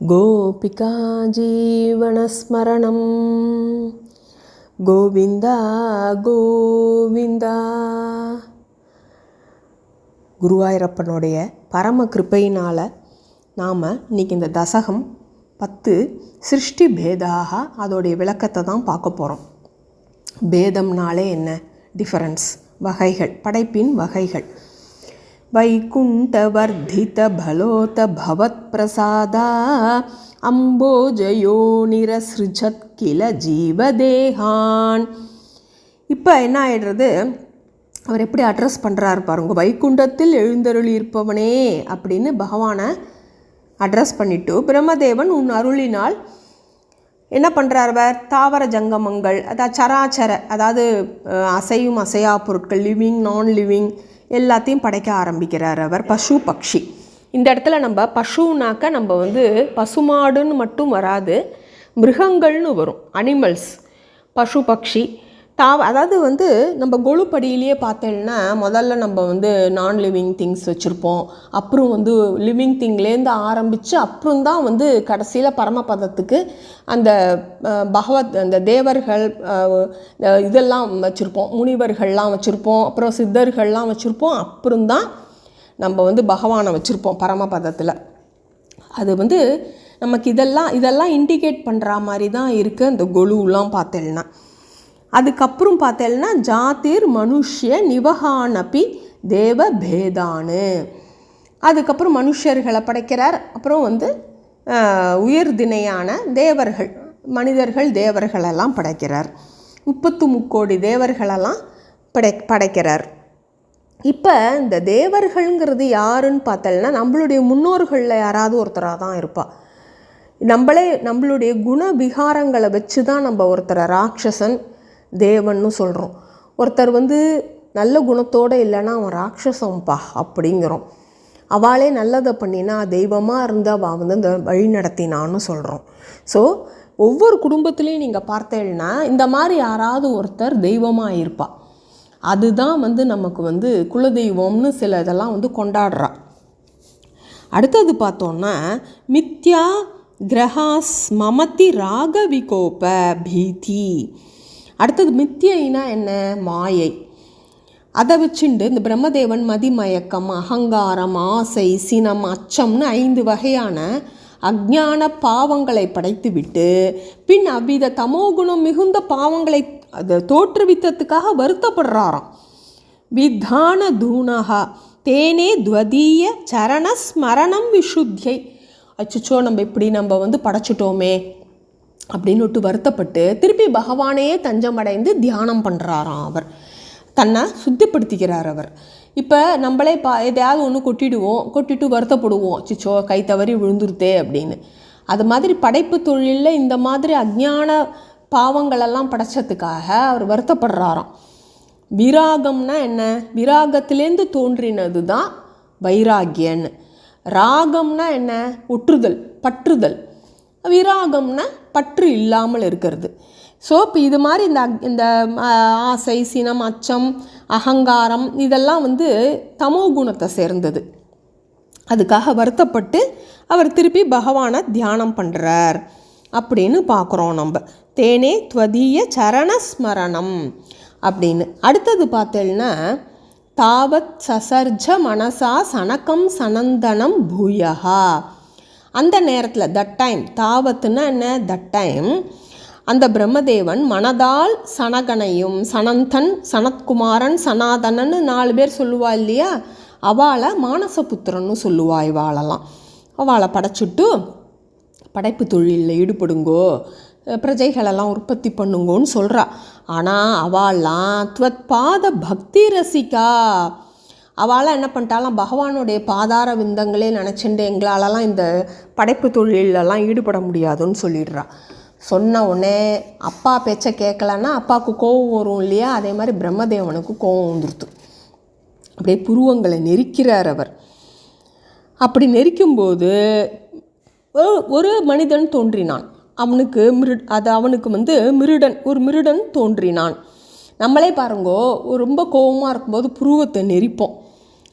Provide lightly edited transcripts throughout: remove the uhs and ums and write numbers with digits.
கோபிகா ஜீவனஸ்மரணம் கோவிந்தா கோவிந்தா. குருவாயூரப்பனுடைய பரம கிருப்பையினால் நாம் இன்றைக்கி இந்த தசகம் 10 சிருஷ்டி பேதாக அதோடைய விளக்கத்தை தான் பார்க்க போகிறோம். பேதம்னாலே என்ன? டிஃபரன்ஸ், வகைகள், படைப்பின் வகைகள். வைகுண்டவர்தித பலோத பவத் பிரசாதா அம்போஜயோ நிரஸ்ருஜத் கில ஜீவதேகான். இப்போ என்ன ஆகிடுறது, அவர் எப்படி அட்ரஸ் பண்ணுறாரு பாருங்க. வைகுண்டத்தில் எழுந்தருளி இருப்பவனே அப்படின்னு பகவானை அட்ரஸ் பண்ணிவிட்டு, பிரம்மதேவன் உன் அருளினால் என்ன பண்ணுறார்? அவர் தாவர ஜங்கமங்கள், அதாவது சராச்சர, அதாவது அசையும் அசையா பொருட்கள், லிவிங் நான் லிவிங் எல்லாத்தையும் படைக்க ஆரம்பிக்கிறார் அவர். பசு பக்ஷி. இந்த இடத்துல நம்ம பசுனாக்க நம்ம பசுமாடுன்னு மட்டும் வராது, மிருகங்கள்னு வரும், அனிமல்ஸ், பசு பக்ஷி அதாவது நம்ம கொழுப்படியிலேயே பார்த்தோம்னா முதல்ல நம்ம நான் லிவிங் திங்ஸ் வச்சுருப்போம். அப்புறம் லிவிங் திங்லேருந்து ஆரம்பித்து அப்புறம் தான் கடைசியில் பரமபதத்துக்கு அந்த அந்த தேவர்கள் இதெல்லாம் வச்சுருப்போம், முனிவர்கள்லாம் வச்சுருப்போம், அப்புறம் சித்தர்கள்லாம் வச்சுருப்போம். அப்புறம் தான் நம்ம பகவானை வச்சுருப்போம் பரமபதத்தில். அது நமக்கு இதெல்லாம் இண்டிகேட் பண்ணுற மாதிரி தான் இருக்குது அந்த கொலுலாம் பார்த்தேன்னா. அதுக்கப்புறம் பார்த்தேன்னா ஜாதிர் மனுஷ்ய நிவகானப்பி தேவ பேதானு. அதுக்கப்புறம் மனுஷர்களை படைக்கிறார். அப்புறம் உயர் திணையான தேவர்கள், மனிதர்கள், தேவர்களெல்லாம் படைக்கிறார். 33 கோடி தேவர்களெல்லாம் படைக்கிறார். இப்போ இந்த தேவர்கள்ங்கிறது யாருன்னு பார்த்தோம்னா நம்மளுடைய முன்னோர்களில் யாராவது ஒருத்தராக தான் இருப்பாள். நம்மளுடைய குண விகாரங்களை வச்சு தான் நம்ம ஒருத்தரை ராட்சசன் தேவன்னு சொல்கிறோம். ஒருத்தர் நல்ல குணத்தோடு இல்லைன்னா அவன் ராட்சசம்பா அப்படிங்கிறோம். அவளே நல்லதை பண்ணினா தெய்வமாக இருந்து அவள் இந்த வழி நடத்தினான்னு சொல்கிறோம். ஸோ ஒவ்வொரு குடும்பத்துலேயும் நீங்கள் பார்த்தேன்னா இந்த மாதிரி யாராவது ஒருத்தர் தெய்வமாக இருப்பாள். அதுதான் நமக்கு குலதெய்வம்னு சில இதெல்லாம் கொண்டாடுறா. அடுத்தது பார்த்தோன்னா மித்யா கிரகாஸ் மமதி ராகவிகோப பீதி. அடுத்தது மித்தியைனா என்ன? மாயை. அதை வச்சுண்டு இந்த பிரம்மதேவன் மதிமயக்கம், அகங்காரம், ஆசை, சினம், அச்சம்னு 5 வகையான அஞ்ஞான பாவங்களை படைத்து விட்டு பின் அவ்வித தமோகுணம் மிகுந்த பாவங்களை அதை தோற்றுவித்ததுக்காக வருத்தப்படுறாராம். வித்தான தூணகா தேனே துவதீய சரணஸ்மரணம் விசுத்தியை. அச்சுச்சோ நம்ம இப்படி நம்ம படைச்சிட்டோமே அப்படின்னு வருத்தப்பட்டு திருப்பி பகவானையே தஞ்சமடைந்து தியானம் பண்ணுறாராம். அவர் தன்னை சுத்திப்படுத்திக்கிறார் அவர். இப்போ நம்மளே எதையாவது ஒன்று கொட்டிட்டு வருத்தப்படுவோம், சிச்சோ கை தவறி விழுந்துருத்தே அப்படின்னு. அது மாதிரி படைப்பு தொழிலில் இந்த மாதிரி அஞ்ஞான பாவங்களெல்லாம் படைச்சதுக்காக அவர் வருத்தப்படுறாராம். விராகம்னா என்ன? விராகத்திலேருந்து தோன்றினது தான் வைராகியன்னு. ராகம்னா என்ன? ஒற்றுதல், பற்றுதல். விராகம்னா பற்று இல்லாமல் இருக்கிறது. ஸோ இப்போ இது மாதிரி இந்த ஆசை, சினம், அச்சம், அகங்காரம் இதெல்லாம் தமோ குணத்தை சேர்ந்தது. அதுக்காக வருத்தப்பட்டு அவர் திருப்பி பகவானை தியானம் பண்ணுறார் அப்படின்னு பார்க்குறோம் நம்ம. தேனே துவதீய சரணஸ்மரணம் அப்படின்னு. அடுத்தது பார்த்தேன்னா தாவத் சசர்ஜ மனசா சனகம் சனந்தனம் பூயகா. அந்த நேரத்தில் தட் டைம், தாவத்துன்னா என்ன? தட் டைம் அந்த பிரம்மதேவன் மனதால் சனகனையும், சனந்தன், சனத்குமாரன், சனாதனன்னு 4 பேர் சொல்லுவா இல்லையா, அவளை மானசபுத்திரன்னு சொல்லுவா. இவாளெல்லாம் அவளை படைச்சிட்டு படைப்பு தொழிலில் ஈடுபடுங்கோ, பிரஜைகளெல்லாம் உற்பத்தி பண்ணுங்கோன்னு சொல்கிறா. ஆனால் அவள்லாம் துவத் பாத பக்தி ரசிகா. அவளால் என்ன பண்ணிட்டாலாம், பகவானுடைய பாதார விந்தங்களே நினச்சிட்டு எங்களாலலாம் இந்த படைப்பு தொழிலெல்லாம் ஈடுபட முடியாதுன்னு சொல்லிடுறா. சொன்ன உடனே அப்பா பேச்சை கேட்கலன்னா அப்பாவுக்கு கோபம் வரும் இல்லையா, அதே மாதிரி பிரம்மதேவனுக்கு கோபம் வந்துடுத்து. அப்படியே புருவங்களை நெரிக்கிறார் அவர். அப்படி நெரிக்கும்போது ஒரு மனிதன் தோன்றினான். அவனுக்கு ஒரு மிருடன் தோன்றினான். நம்மளே பாருங்கோ, ரொம்ப கோபமாக இருக்கும்போது புருவத்தை நெரிப்போம்.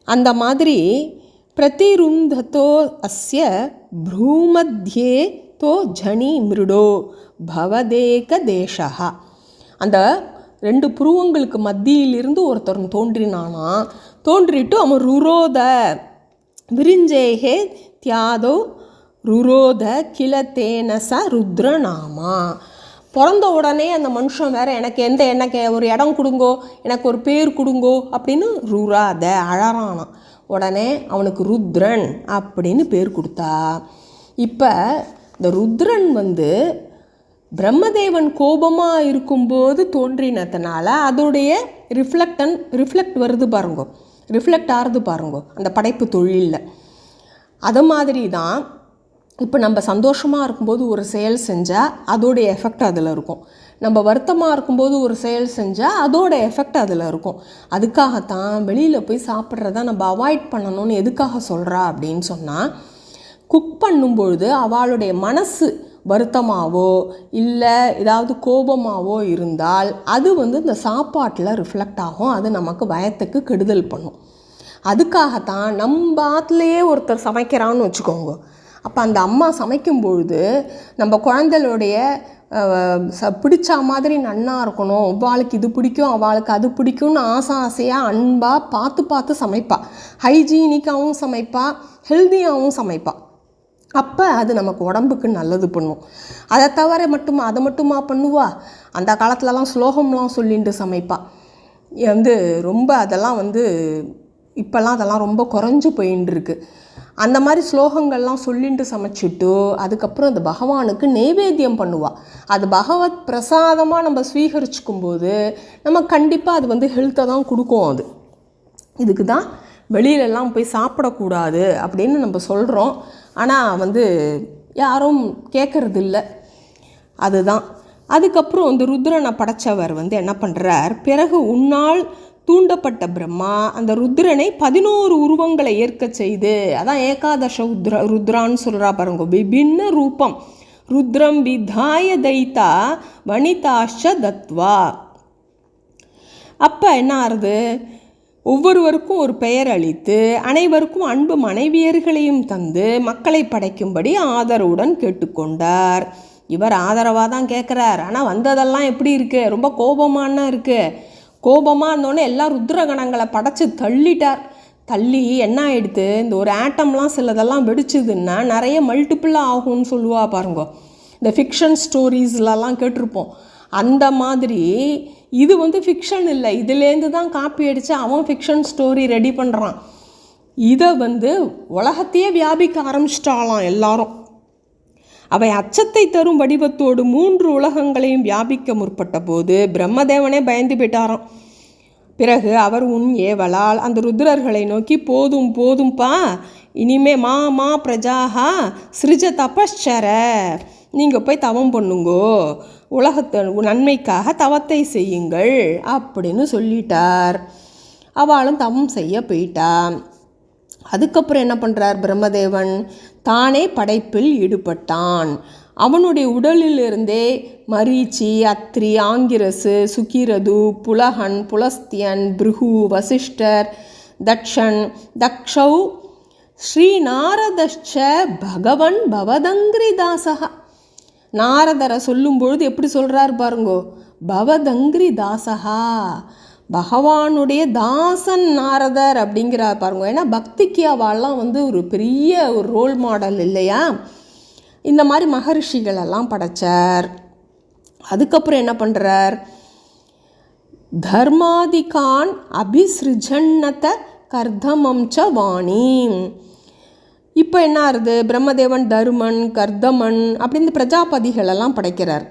அந்த மாதிரி பிரதிருந்ததோ அஸ்ய ப்ரூமத்யே தோ ஜனி மிருடோ பவதேக தேசா. அந்த 2 புருவங்களுக்கு மத்தியிலிருந்து ஒருத்தர் தோன்றினானா, தோன்றிட்டு அவன் ருரோத விரிஞ்சேகே தியாதோ ருரோத கிலத்தேனச ருத்ரநாமா. பிறந்த உடனே அந்த மனுஷன் வேறு எனக்கு ஒரு இடம் கொடுங்கோ, எனக்கு ஒரு பேர் கொடுங்கோ அப்படின்னு ருராத அழறானான். உடனே அவனுக்கு ருத்ரன் அப்படின்னு பேர் கொடுத்தா. இப்போ இந்த ருத்ரன் பிரம்மதேவன் கோபமாக இருக்கும்போது தோன்றினதுனால அதோடைய ரிஃப்ளெக்ட் வருது பாருங்கோ, ரிஃப்ளெக்ட் ஆகிறது பாருங்கோ அந்த படைப்பு தொழிலில். அது மாதிரி தான் இப்போ நம்ம சந்தோஷமாக இருக்கும்போது ஒரு செயல் செஞ்சால் அதோடைய எஃபெக்ட் அதில் இருக்கும், நம்ம வருத்தமாக இருக்கும்போது ஒரு செயல் செஞ்சால் அதோட எஃபெக்ட் அதில் இருக்கும். அதுக்காகத்தான் வெளியில் போய் சாப்பிட்றத நம்ம அவாய்ட் பண்ணணும்னு எதுக்காக சொல்கிறா அப்படின்னு சொன்னால், குக் பண்ணும்பொழுது அவளுடைய மனசு வருத்தமாகவோ இல்லை ஏதாவது கோபமாகவோ இருந்தால் அது இந்த சாப்பாட்டில் ரிஃப்ளெக்ட் ஆகும், அது நமக்கு வயத்துக்கு கெடுதல் பண்ணும். அதுக்காகத்தான் நம்ம ஆற்றுலையே ஒருத்தர் சமைக்கிறான்னு வச்சுக்கோங்க, அப்போ அந்த அம்மா சமைக்கும்பொழுது நம்ம குழந்தைகளுடைய பிடிச்ச மாதிரி நன்னா இருக்கணும், அவளுக்கு இது பிடிக்கும் அவளுக்கு அது பிடிக்கும்னு ஆசையாக அன்பாக பார்த்து சமைப்பா, ஹைஜீனிக்காகவும் சமைப்பா, ஹெல்த்தியாகவும் சமைப்பா. அப்போ அது நமக்கு உடம்புக்கு நல்லது பண்ணும். அதை தவிர அதை மட்டுமா பண்ணுவா, அந்த காலத்துலலாம் ஸ்லோகம்லாம் சொல்லிட்டு சமைப்பா. ரொம்ப அதெல்லாம் இப்போல்லாம் அதெல்லாம் ரொம்ப குறைஞ்சி போயின்னு இருக்கு. அந்த மாதிரி ஸ்லோகங்கள்லாம் சொல்லிட்டு சமைச்சிட்டு அதுக்கப்புறம் அந்த பகவானுக்கு நெய்வேத்தியம் பண்ணுவாள். அது பகவத் பிரசாதமாக நம்ம ஸ்வீகரிச்சுக்கும்போது நம்ம கண்டிப்பாக அது ஹெல்த்தை தான் கொடுக்கும். அது இதுக்கு தான் வெளியிலலாம் போய் சாப்பிடக்கூடாது அப்படின்னு நம்ம சொல்கிறோம், ஆனால் யாரும் கேட்கறது இல்லை. அதுதான். அதுக்கப்புறம் ருத்ரனை படைச்சவர் என்ன பண்ணுறார், பிறகு உன்னால் தூண்டப்பட்ட பிரம்மா அந்த ருத்ரனை 11 உருவங்களை ஏற்க செய்து, அதான் ஏகாதச ருத்ரான்னு சொல்கிறா பாருங்க, விபின்ன ரூபம் ருத்ரம் விதாய தைத்தா வனிதாஷ தத்வா. அப்போ என்ன ஆறுது, ஒவ்வொருவருக்கும் ஒரு பெயர் அளித்து அனைவருக்கும் அன்பு மனைவியர்களையும் தந்து மக்களை படைக்கும்படி ஆதரவுடன் கேட்டுக்கொண்டார். இவர் ஆதரவாக தான் கேட்குறார், ஆனால் வந்ததெல்லாம் எப்படி இருக்குது, ரொம்ப கோபமான இருக்குது. கோபமாக இருந்தோடனே எல்லா ருத்ரகணங்களை படைச்சி தள்ளிட்டார். தள்ளி என்ன ஆகிடுது, இந்த ஒரு ஆட்டம்லாம் சிலதெல்லாம் வெடிச்சுதுன்னா நிறைய மல்டிப்புளாக ஆகும்னு சொல்லுவா பாருங்க, இந்த ஃபிக்ஷன் ஸ்டோரிஸ்லலாம் கேட்டிருப்போம். அந்த மாதிரி இது ஃபிக்ஷன் இல்லை, இதுலேருந்து தான் காப்பி அடித்து அவன் ஃபிக்ஷன் ஸ்டோரி ரெடி பண்ணுறான். இதை உலகத்தையே வியாபிக்க ஆரம்பிச்சிட்டாலாம் எல்லாரும். அவை அச்சத்தை தரும் வடிவத்தோடு 3 உலகங்களையும் வியாபிக்க முற்பட்ட போது பிரம்மதேவனே பயந்து போயிட்டாராம். பிறகு அவர் ஏவலால் அந்த ருத்ரர்களை நோக்கி, போதும்பா, இனிமே மா பிரஜாஹா சிருஜ தபஸ்சர, நீங்கள் போய் தவம் பண்ணுங்கோ, உலகத்தை நன்மைக்காக தவத்தை செய்யுங்கள் அப்படின்னு சொல்லிட்டார். அவளும் தவம் செய்ய போயிட்டான். அதுக்கப்புறம் என்ன பண்ணுறார் பிரம்மதேவன், தானே படைப்பில் ஈடுபட்டான். அவனுடைய உடலிலிருந்தே மரீச்சி, அத்ரி, ஆங்கிரசு, சுகிரது, புலகன், புலஸ்தியன், பிருகு, வசிஷ்டர், தக்ஷன், தக்ஷௌ, ஸ்ரீநாரதச்ச பகவன் பவதங்கிரிதாசகா. நாரதரை சொல்லும்பொழுது எப்படி சொல்கிறார் பாருங்கோ, பவதங்கிரிதாசகா, பகவானுடைய தாசன் நாரதர் அப்படிங்கிறார் பாருங்க. ஏன்னா பக்திக்கு அவள்லாம் ஒரு பெரிய ஒரு ரோல் மாடல் இல்லையா. இந்த மாதிரி மகரிஷிகளெல்லாம் படைச்சார். அதுக்கப்புறம் என்ன பண்ணுறார், தர்மாதிகான் அபிஸ்ருஜன்னத கர்தமம்ச வாணி. இப்போ என்ன ஆகுது, பிரம்மதேவன் தருமன், கர்தமன் அப்படின்னு பிரஜாபதிகளெல்லாம் படைக்கிறார்.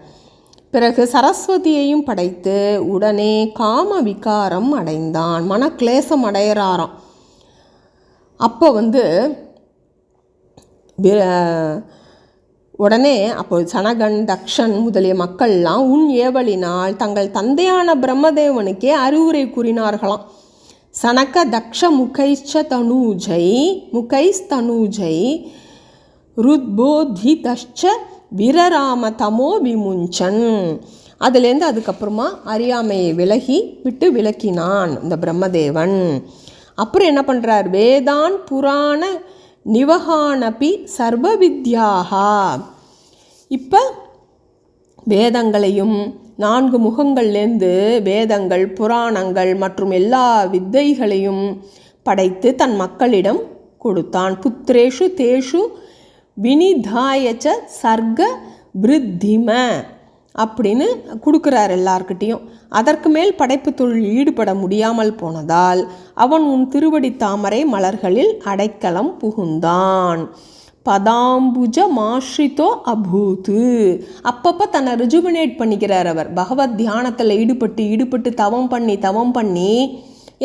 பிறகு சரஸ்வதியையும் படைத்து உடனே காம விகாரம் அடைந்தான், மனக்லேசம் அடையிறாராம். அப்போ உடனே அப்போ சனகன், தக்ஷன் முதலிய மக்கள்லாம் உன் ஏவலினால் தங்கள் தந்தையான பிரம்மதேவனுக்கே அறிவுரை கூறினார்களாம். சனக தக்ஷ முகைஸ்தனூஜை ருத்போதிதஷ்ச விரராம தமோ விமுஞ்சன். அதுலேருந்து அதுக்கப்புறமா அறியாமையை விட்டு விலக்கினான் இந்த பிரம்மதேவன். அப்புறம் என்ன பண்ணுறார், வேதான் புராண நிவகானபி சர்வ வித்யாஹா. இப்போ வேதங்களையும் 4 முகங்கள்லேருந்து வேதங்கள், புராணங்கள் மற்றும் எல்லா வித்தைகளையும் படைத்து தன் மக்களிடம் கொடுத்தான். புத்திரேஷு தேஷு வினிதாயச்ச சர்க விருத்திம அப்படின்னு கொடுக்குறார் எல்லார்கிட்டையும். அதற்கு மேல் படைப்பு தொழில் ஈடுபட முடியாமல் போனதால் அவன் உன் திருவடி தாமரை மலர்களில் அடைக்கலம் புகுந்தான். பதாம்புஜ மாஸ்ரிதோ அபூத்து. அப்பப்போ தன்னை ரிஜுவினேட் பண்ணிக்கிறார் அவர். பகவத் தியானத்தில் ஈடுபட்டு தவம் பண்ணி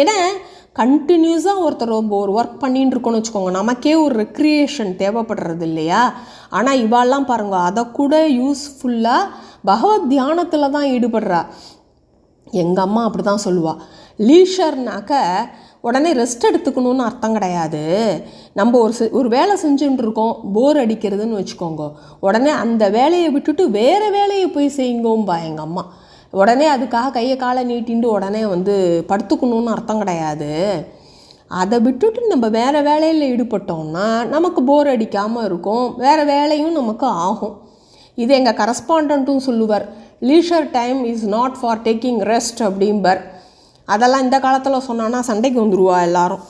ஏன்னா கண்டினியூஸாக ஒருத்தர் ஒரு ஒர்க் பண்ணின்னு இருக்கோன்னு வச்சுக்கோங்க, நமக்கே ஒரு ரெக்ரியேஷன் தேவைப்படுறது இல்லையா. ஆனால் இவாள்லாம் பாருங்க, அதை கூட யூஸ்ஃபுல்லாக பகவத் தியானத்தில் தான் ஈடுபடுறா. எங்கள் அம்மா அப்படி தான் சொல்லுவாள், லீஷர்னாக்க உடனே ரெஸ்ட் எடுத்துக்கணும்னு அர்த்தம் கிடையாது. நம்ம ஒரு வேலை செஞ்சுட்டு இருக்கோம், போர் அடிக்கிறதுன்னு வச்சுக்கோங்க, உடனே அந்த வேலையை விட்டுட்டு வேறு வேலையை போய் செய்யுங்கோம்பா எங்கள் அம்மா. உடனே அதுக்காக கையை காலை நீட்டின்ட்டு உடனே படுத்துக்கணும்னு அர்த்தம் கிடையாது. அதை விட்டுட்டு நம்ம வேறு வேலையில் ஈடுபட்டோம்னா நமக்கு போர் அடிக்காமல் இருக்கும், வேறு வேலையும் நமக்கு ஆகும். இது எங்கள் கரஸ்பாண்ட்டும் சொல்லுவார், leisure time is not for taking rest அப்படிம்பார். அதெல்லாம் இந்த காலத்தில் சொன்னான்னா சண்டைக்கு வந்துடுவா எல்லாரும்.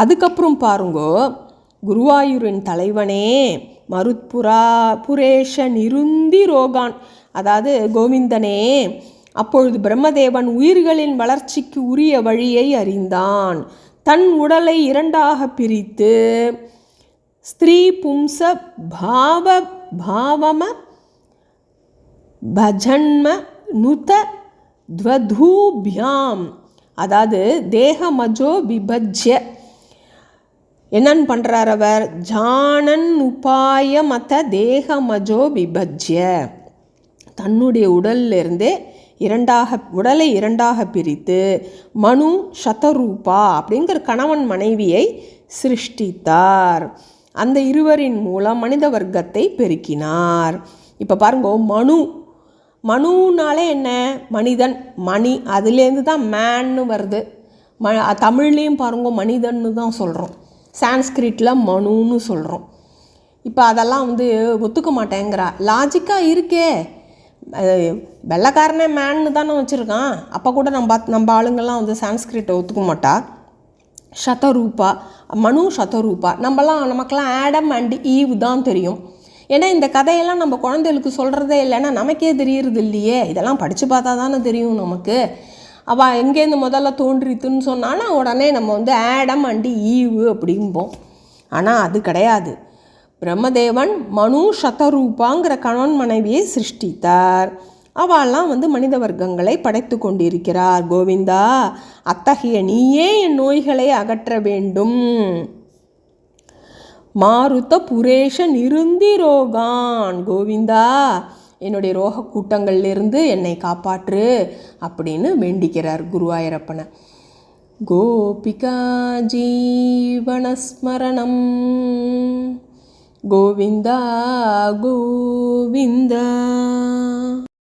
அதுக்கப்புறம் பாருங்கோ, குருவாயூரின் தலைவனே புரேஷ நிருந்தி ரோகான், அதாவது கோவிந்தனே, அப்பொழுது பிரம்மதேவன் உயிர்களின் வளர்ச்சிக்கு உரிய வழியை அறிந்தான். தன் உடலை 2ஆக பிரித்து ஸ்திரீ பும்ச பாவம பஜன்ம நுத துவதூபியாம், அதாவது தேகமஜோ விபஜ்ய என்னன்னு பண்ணுறார் அவர், ஜானன் உபாய மத தேகமஜோ விபஜ்ய, தன்னுடைய உடல்லிருந்தே உடலை 2ஆக பிரித்து மனு சதரூபா அப்படிங்கிற கணவன் மனைவியை சிருஷ்டித்தார். அந்த இருவரின் மூலம் மனித வர்க்கத்தை பெருக்கினார். இப்போ பாருங்க, மனுனாலே என்ன, மனிதன், மணி, அதுலேருந்து தான் மேன்னு வருது. தமிழ்லேயும் பாருங்க மனிதன்னு தான் சொல்கிறோம், சான்ஸ்கிரிட்டில் மனுன்னு சொல்கிறோம். இப்போ அதெல்லாம் ஒத்துக்க மாட்டேங்கிறா. லாஜிக்காக இருக்கே, வெள்ளைக்காரனே மேன்னு தானே வச்சுருக்கான். அப்போ கூட நம்ம ஆளுங்கள்லாம் சான்ஸ்கிரிட்டை ஒத்துக்க மாட்டா. சதரூபா, மனு சதரூபா. நமக்கெல்லாம் ஆடம் அண்ட் ஈவ் தான் தெரியும். ஏன்னா இந்த கதையெல்லாம் நம்ம குழந்தைகளுக்கு சொல்கிறதே இல்லைன்னா நமக்கே தெரியறது இல்லையே. இதெல்லாம் படித்து பார்த்தா தானே தெரியும் நமக்கு. அவள் எங்கேருந்து முதல்ல தோன்றித்துன்னு சொன்னான்னா உடனே நம்ம ஆடம் அண்ட் ஈவ் அப்படிம்போம். ஆனால் அது கிடையாது. பிரம்மதேவன் மனு சதரூபாங்கிற கணவன் மனைவியை சிருஷ்டித்தார். அவெல்லாம் மனித வர்க்கங்களை படைத்து கொண்டிருக்கிறார். கோவிந்தா, அத்தகைய நீயே என் நோய்களை அகற்ற வேண்டும். மாருத புரேஷ நிருந்தி ரோகான், கோவிந்தா என்னுடைய ரோக கூட்டங்கள்லேருந்து என்னை காப்பாற்று அப்படின்னு வேண்டிக்கிறார் குருவாயூரப்பனை. கோபிகா ஜீவனஸ்மரணம் கோவிந்தா கோவிந்தா.